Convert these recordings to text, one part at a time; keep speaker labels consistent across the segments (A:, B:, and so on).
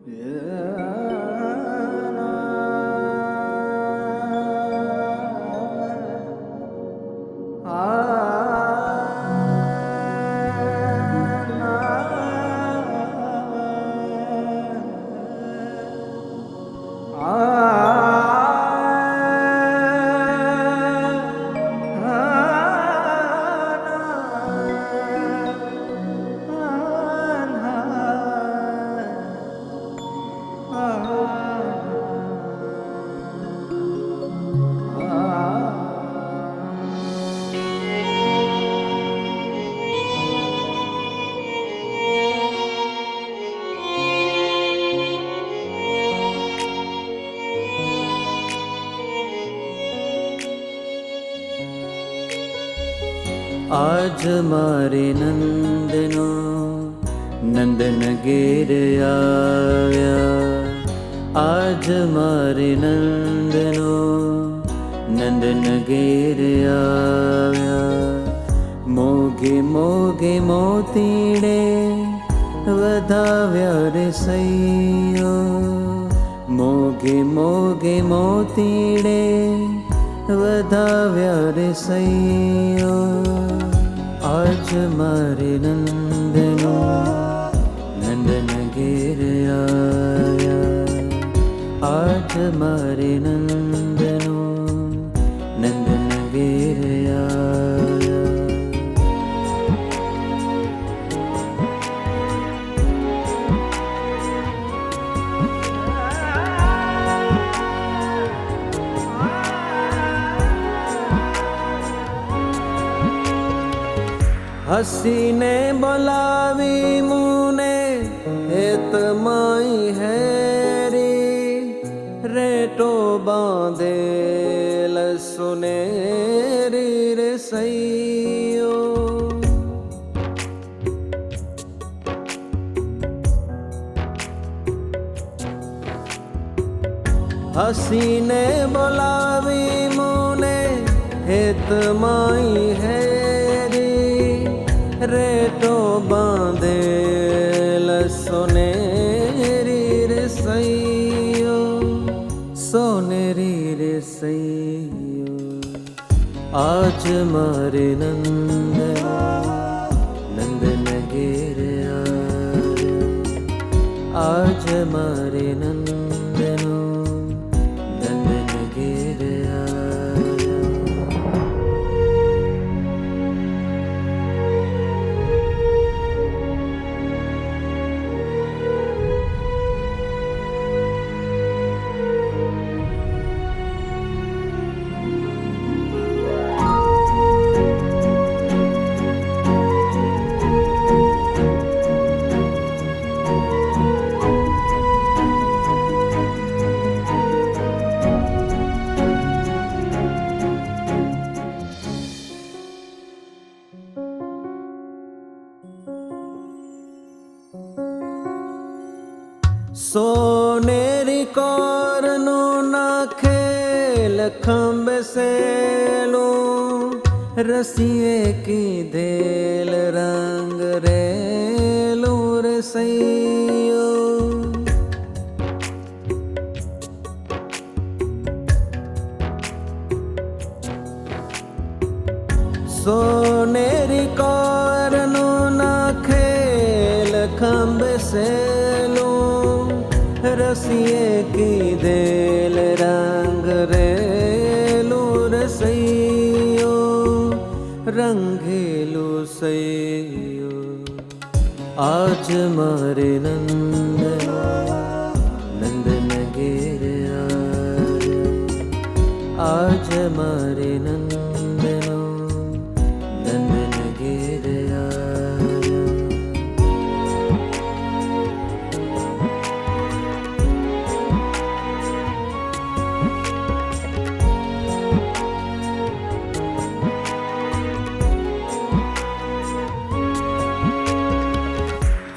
A: आज मारे नंदनो नंदन घेर आव्या। आज मारे नंदनो नंदन घेर आव्या। मोगे मोगे मोतीड़े वधाव्या रे सैयो। मोगे मोगे मोतीड़े वधाव्या रे सैयो। आज मारे नंदनो नंदन घेर आया। आज मारे नंदनो नंदन घेर आया। हसीने बोलावी मुने हेत माई हैरी। रेटो बांधे लसुनेरी रे सैयो। हसीने बोलावी मुने हेत माई हैरी। रेटो बांधे लसुनेरी रे सैयो। सोनेरी रे सैयो। आज मारे नंदन नंदन घेर आया। आज मारे नंदनो नंदन घेर आया। सोनेरी कोरनो नाखे लखंब सेलो। रसिए की देल रंग रेलो रे सैयो। सोनेरी कोरनो नाखे लखंब सेलो। रसिए की देल रंग रेलो रसैयो। रंगेलो सैयो। आज मारे नंदन नंदन घेर आया। आज मारे नंदनो नंदन घेर आया।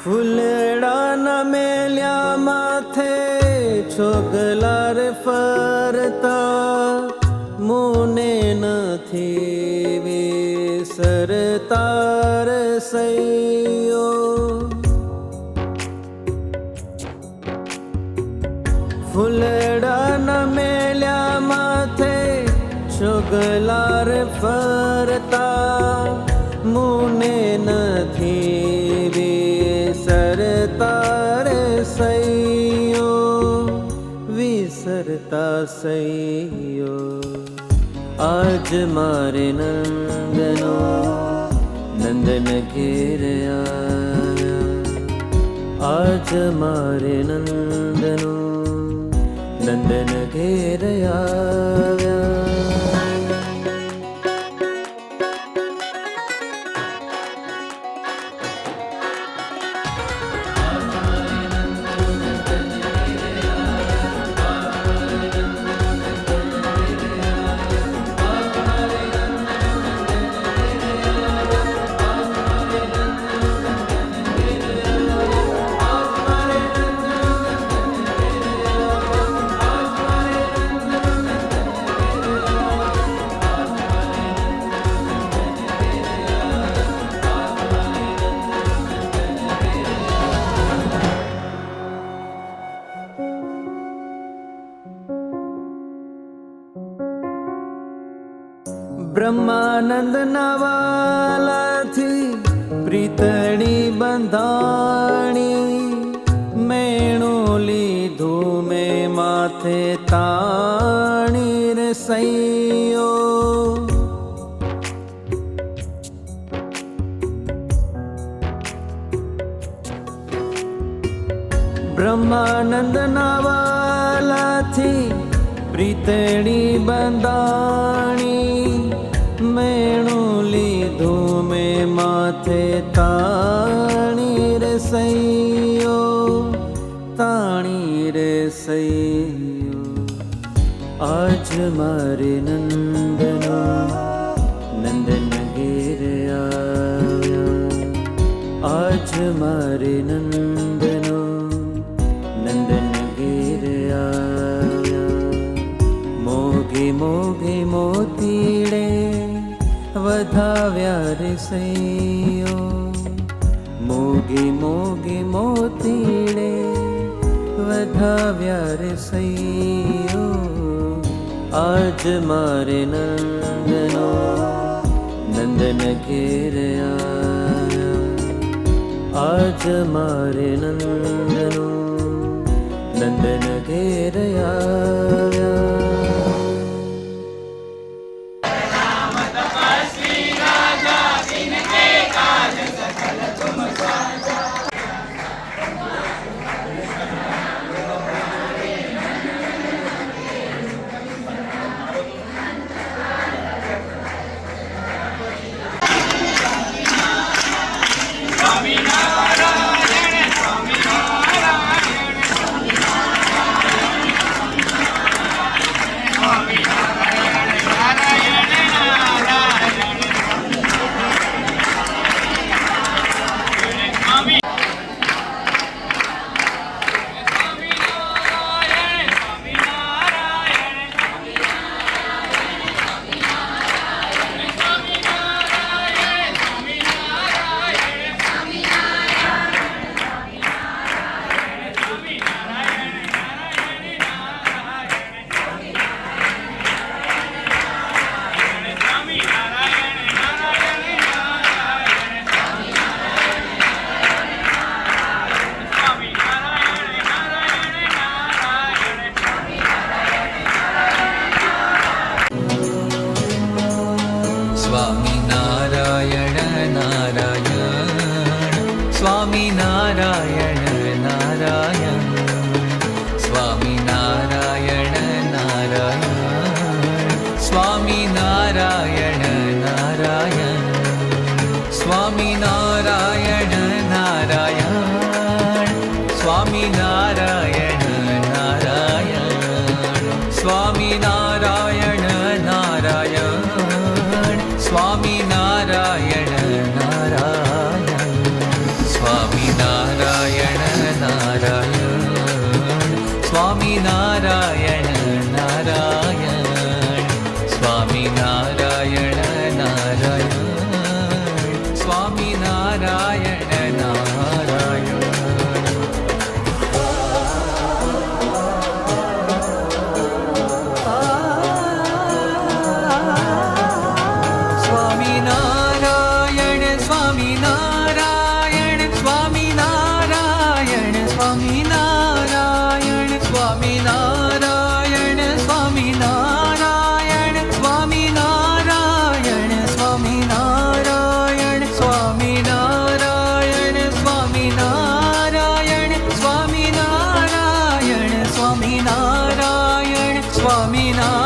A: फुलड़ा न मेल्या माथे छोगलार फरता। मुने नथी विसरतार सैयो। ફૂલડાના મેલ્યા માથે છોગલાર ફરતા મુને નથી વિસરતા રે સૈયો વિસરતા સૈયો આજ મારે નંદનો નંદન ઘેર આવ્યા આજ મારે નંદનો નંદન ઘેર આવ્યા બ્રહ્માનંદ નવાલાથી પ્રીતણી બંધાણી મેણું લીધું મેં માથે તાણી રે સૈયો બ્રહ્માનંદ નવાલાથી પ્રીતણી બંધાણી મેણું લીધું મેં માથે તાણી રે સૈયો તાણી રે સૈયો આજ મારે નંદનો નંદન ઘેર આવ્યા આજ મારે નંદનો નંદન ઘેર આવ્યા મોઘી મોઘી મોતીડે વધાવ્યા રે સૈયો મોઘી મોઘી મોતીડે વધાવ્યા રે સૈયો આજ મારે નંદનો નંદન ઘેર આવ્યા આજ મારે નંદનો નંદન ઘેર આવ્યા
B: સ્વામિનારાયણ નારાયણ. સ્વામિનારાયણ સ્વામિનારાયણ સ્વામિનારાયણ સ્વામિનારાયણ સ્વામિનારાયણ સ્વામિનારાયણ સ્વામિનારાયણ સ્વામિનારાયણ સ્વામિનારાયણ સ્વામિનારાયણ સ્વામિનારાયણ સ્વામિનારાયણ